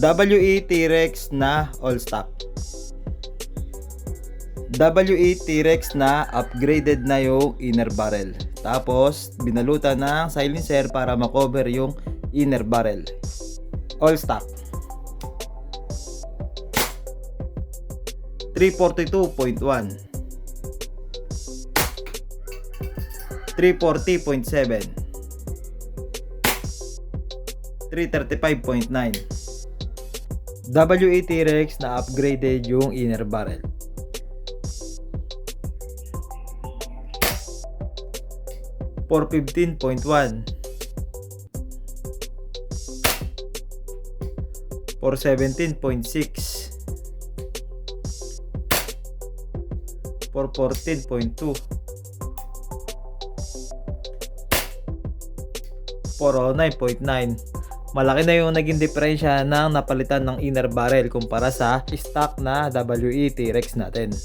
WE T-Rex na all stock. WE T-Rex na upgraded na yung inner barrel. Tapos binalutan ng silencer para makover yung inner barrel. All stock. 342.1, 340.7, 335.9. WE T-Rex na upgraded yung inner barrel. 415.1, 417.6, 414.2, 409.9. Malaki na yung naging diferensya ng napalitan ng inner barrel kumpara sa stock na WE T-Rex natin.